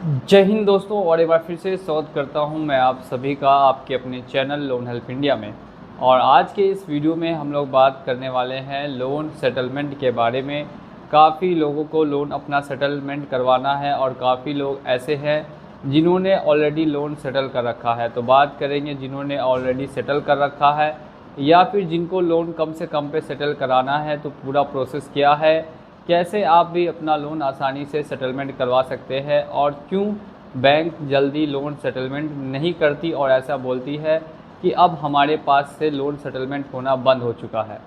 जय हिंद दोस्तों, और एक बार फिर से स्वागत करता हूं मैं आप सभी का आपके अपने चैनल लोन हेल्प इंडिया में। और आज के इस वीडियो में हम लोग बात करने वाले हैं लोन सेटलमेंट के बारे में। काफ़ी लोगों को लोन अपना सेटलमेंट करवाना है और काफ़ी लोग ऐसे हैं जिन्होंने ऑलरेडी लोन सेटल कर रखा है। तो बात करेंगे जिन्होंने ऑलरेडी सेटल कर रखा है या फिर जिनको लोन कम से कम पे सेटल कराना है, तो पूरा प्रोसेस क्या है, कैसे आप भी अपना लोन आसानी से सेटलमेंट करवा सकते हैं और क्यों बैंक जल्दी लोन सेटलमेंट नहीं करती और ऐसा बोलती है कि अब हमारे पास से लोन सेटलमेंट होना बंद हो चुका है।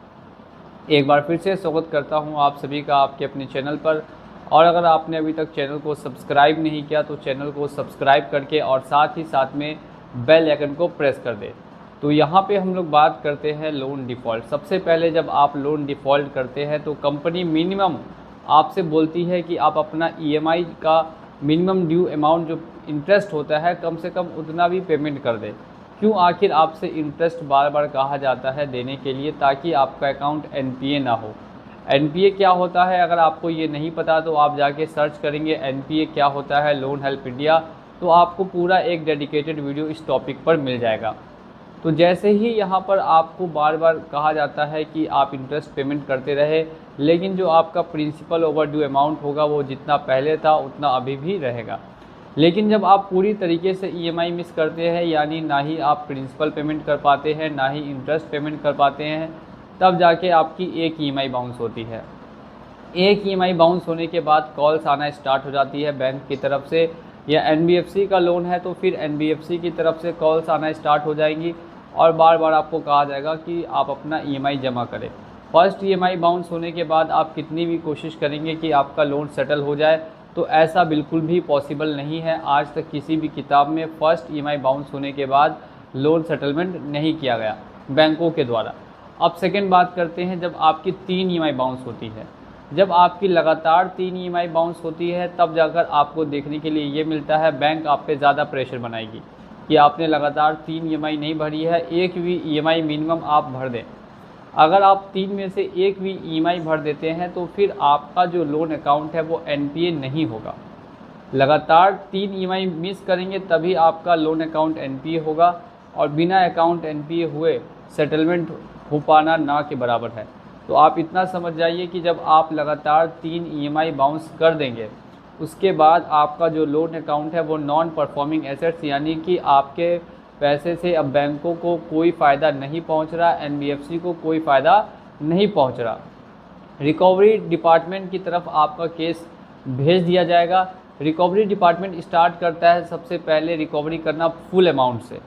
एक बार फिर से स्वागत करता हूं आप सभी का आपके अपने चैनल पर। और अगर आपने अभी तक चैनल को सब्सक्राइब नहीं किया तो चैनल को सब्सक्राइब करके और साथ ही साथ में बेल आइकन को प्रेस कर दें। तो यहाँ पे हम लोग बात करते हैं लोन डिफ़ॉल्ट। सबसे पहले जब आप लोन डिफ़ॉल्ट करते हैं तो कंपनी मिनिमम आपसे बोलती है कि आप अपना ईएमआई का मिनिमम ड्यू अमाउंट जो इंटरेस्ट होता है कम से कम उतना भी पेमेंट कर दें। क्यों आखिर आपसे इंटरेस्ट बार बार कहा जाता है देने के लिए? ताकि आपका अकाउंट एनपीए ना हो। एनपीए क्या होता है, अगर आपको ये नहीं पता तो आप जाके सर्च करेंगे एनपीए क्या होता है लोन हेल्प इंडिया, तो आपको पूरा एक डेडिकेटेड वीडियो इस टॉपिक पर मिल जाएगा। तो जैसे ही यहाँ पर आपको बार बार कहा जाता है कि आप इंटरेस्ट पेमेंट करते रहे, लेकिन जो आपका प्रिंसिपल ओवर ड्यू अमाउंट होगा वो जितना पहले था उतना अभी भी रहेगा। लेकिन जब आप पूरी तरीके से ईएमआई मिस करते हैं, यानी ना ही आप प्रिंसिपल पेमेंट कर पाते हैं ना ही इंटरेस्ट पेमेंट कर पाते हैं, तब जाके आपकी एक ईएमआई बाउंस होती है। एक ईएमआई बाउंस होने के बाद कॉल्स आना स्टार्ट हो जाती है बैंक की तरफ से, या एनबीएफसी का लोन है तो फिर एनबीएफसी की तरफ से कॉल्स आना स्टार्ट हो जाएंगी और बार बार आपको कहा जाएगा कि आप अपना ईएमआई जमा करें। फर्स्ट ईएमआई बाउंस होने के बाद आप कितनी भी कोशिश करेंगे कि आपका लोन सेटल हो जाए, तो ऐसा बिल्कुल भी पॉसिबल नहीं है। आज तक किसी भी किताब में फर्स्ट ईएमआई बाउंस होने के बाद लोन सेटलमेंट नहीं किया गया बैंकों के द्वारा। अब सेकेंड बात करते हैं, जब आपकी 3 ईएमआई बाउंस होती है। जब आपकी लगातार 3 ईएमआई बाउंस होती है तब जाकर आपको देखने के लिए ये मिलता है बैंक आप पे ज़्यादा प्रेशर बनाएगी कि आपने लगातार 3 ईएमआई नहीं भरी है, एक भी ईएमआई मिनिमम आप भर दें। अगर आप 3 में से एक भी ईएमआई भर देते हैं तो फिर आपका जो लोन अकाउंट है वो एनपीए नहीं होगा। लगातार 3 ईएमआई मिस करेंगे तभी आपका लोन अकाउंट एनपीए होगा, और बिना अकाउंट एनपीए हुए सेटलमेंट हो पाना ना के बराबर है। तो आप इतना समझ जाइए कि जब आप लगातार 3 ईएमआई बाउंस कर देंगे उसके बाद आपका जो लोन अकाउंट है वो नॉन परफॉर्मिंग एसेट्स, यानी कि आपके पैसे से अब बैंकों को कोई फ़ायदा नहीं पहुंच रहा, एनबीएफसी को कोई फ़ायदा नहीं पहुंच रहा। रिकवरी डिपार्टमेंट की तरफ आपका केस भेज दिया जाएगा। रिकवरी डिपार्टमेंट स्टार्ट करता है सबसे पहले रिकवरी करना फुल अमाउंट से।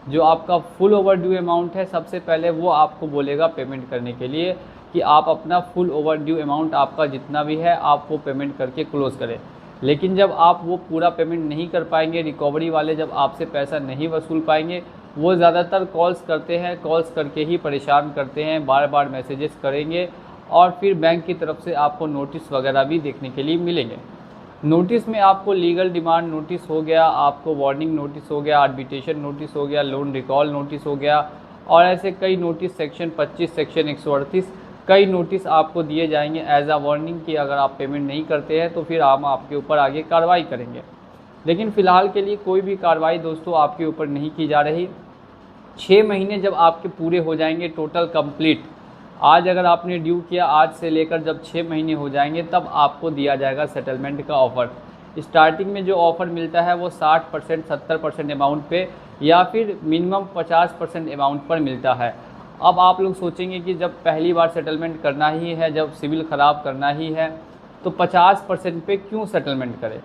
जो आपका फुल ओवर ड्यू अमाउंट है सबसे पहले वो आपको बोलेगा पेमेंट करने के लिए कि आप अपना फुल ओवर ड्यू अमाउंट आपका जितना भी है आप वो पेमेंट करके क्लोज़ करें। लेकिन जब आप वो पूरा पेमेंट नहीं कर पाएंगे, रिकवरी वाले जब आपसे पैसा नहीं वसूल पाएंगे, वो ज़्यादातर कॉल्स करते हैं, कॉल्स करके ही परेशान करते हैं, बार बार मैसेजेस करेंगे और फिर बैंक की तरफ से आपको नोटिस वगैरह भी देखने के लिए मिलेंगे। नोटिस में आपको लीगल डिमांड नोटिस हो गया, आपको वार्निंग नोटिस हो गया, आर्बिट्रेशन नोटिस हो गया, लोन रिकॉल नोटिस हो गया, और ऐसे कई नोटिस सेक्शन 25 सेक्शन 138 कई नोटिस आपको दिए जाएंगे एज आ वार्निंग कि अगर आप पेमेंट नहीं करते हैं तो फिर हम आपके ऊपर आगे कार्रवाई करेंगे। लेकिन फ़िलहाल के लिए कोई भी कार्रवाई दोस्तों आपके ऊपर नहीं की जा रही। 6 महीने जब आपके पूरे हो जाएंगे टोटल कंप्लीट, आज अगर आपने ड्यू किया, आज से लेकर जब 6 महीने हो जाएंगे तब आपको दिया जाएगा सेटलमेंट का ऑफ़र। स्टार्टिंग में जो ऑफ़र मिलता है वो 60% 70% अमाउंट पे या फिर मिनिमम 50% अमाउंट पर मिलता है। अब आप लोग सोचेंगे कि जब पहली बार सेटलमेंट करना ही है, जब सिविल ख़राब करना ही है, तो 50% पे क्यों सेटलमेंट करें?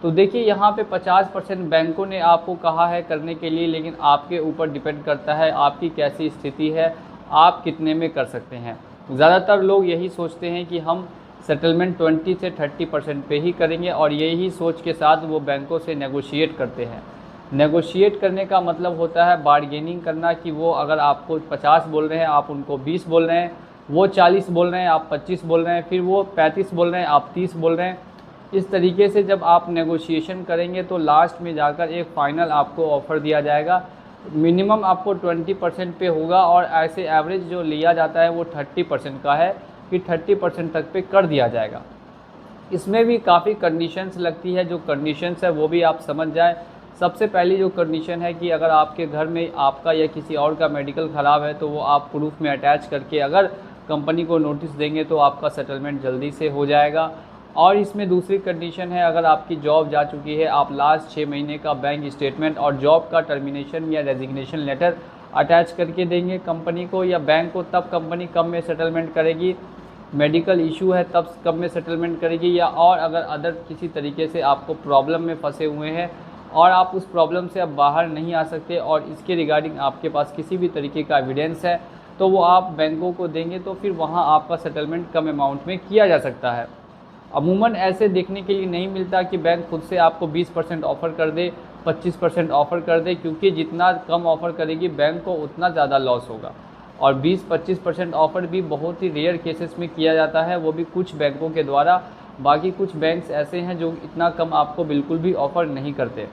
तो देखिए यहाँ पे 50% बैंकों ने आपको कहा है करने के लिए, लेकिन आपके ऊपर डिपेंड करता है आपकी कैसी स्थिति है, आप कितने में कर सकते हैं। ज़्यादातर लोग यही सोचते हैं कि हम सेटलमेंट 20 से 30% पे ही करेंगे और यही सोच के साथ वो बैंकों से नेगोशिएट करते हैं। नेगोशिएट करने का मतलब होता है बार्गेनिंग करना, कि वो अगर आपको 50 बोल रहे हैं आप उनको 20 बोल रहे हैं, वो 40 बोल रहे हैं आप 25 बोल रहे हैं, फिर वो 35 बोल रहे हैं आप 30 बोल रहे हैं। इस तरीके से जब आप नेगोशिएशन करेंगे तो लास्ट में जाकर एक फ़ाइनल आपको ऑफ़र दिया जाएगा। मिनिमम आपको 20% पे होगा और ऐसे एवरेज जो लिया जाता है वो 30% का है कि 30% तक पे कर दिया जाएगा। इसमें भी काफ़ी कंडीशंस लगती है, जो कंडीशंस है वो भी आप समझ जाए। सबसे पहली जो कंडीशन है कि अगर आपके घर में आपका या किसी और का मेडिकल ख़राब है तो वो आप प्रूफ में अटैच करके अगर कंपनी को नोटिस देंगे तो आपका सेटलमेंट जल्दी से हो जाएगा। और इसमें दूसरी कंडीशन है, अगर आपकी जॉब जा चुकी है, आप लास्ट 6 महीने का बैंक स्टेटमेंट और जॉब का टर्मिनेशन या रेजिग्नेशन लेटर अटैच करके देंगे कंपनी को या बैंक को, तब कंपनी कब में सेटलमेंट करेगी। मेडिकल इशू है तब कब में सेटलमेंट करेगी, या और अगर अदर किसी तरीके से आपको प्रॉब्लम में फंसे हुए हैं और आप उस प्रॉब्लम से अब बाहर नहीं आ सकते और इसके रिगार्डिंग आपके पास किसी भी तरीके का एविडेंस है तो वो आप बैंकों को देंगे, तो फिर वहाँ आपका सेटलमेंट कम अमाउंट में किया जा सकता है। अमूमन ऐसे देखने के लिए नहीं मिलता कि बैंक खुद से आपको 20% ऑफ़र कर दे, 25% ऑफ़र कर दे, क्योंकि जितना कम ऑफ़र करेगी बैंक को उतना ज़्यादा लॉस होगा। और 20-25% ऑफ़र भी बहुत ही रेयर केसेस में किया जाता है, वो भी कुछ बैंकों के द्वारा। बाकी कुछ बैंक्स ऐसे हैं जो इतना कम आपको बिल्कुल भी ऑफ़र नहीं करते।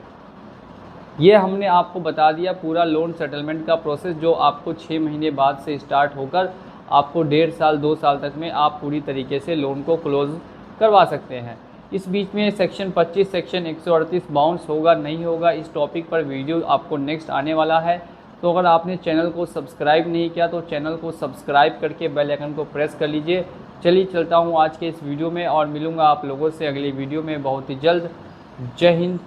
ये हमने आपको बता दिया पूरा लोन सेटलमेंट का प्रोसेस, जो आपको 6 महीने बाद से स्टार्ट होकर आपको 1.5 साल 2 साल तक में आप पूरी तरीके से लोन को क्लोज़ करवा सकते हैं। इस बीच में सेक्शन 25 सेक्शन 138 बाउंस होगा नहीं होगा, इस टॉपिक पर वीडियो आपको नेक्स्ट आने वाला है। तो अगर आपने चैनल को सब्सक्राइब नहीं किया तो चैनल को सब्सक्राइब करके बेल आइकन को प्रेस कर लीजिए। चलिए चलता हूँ आज के इस वीडियो में और मिलूँगा आप लोगों से अगली वीडियो में बहुत ही जल्द। जय हिंद,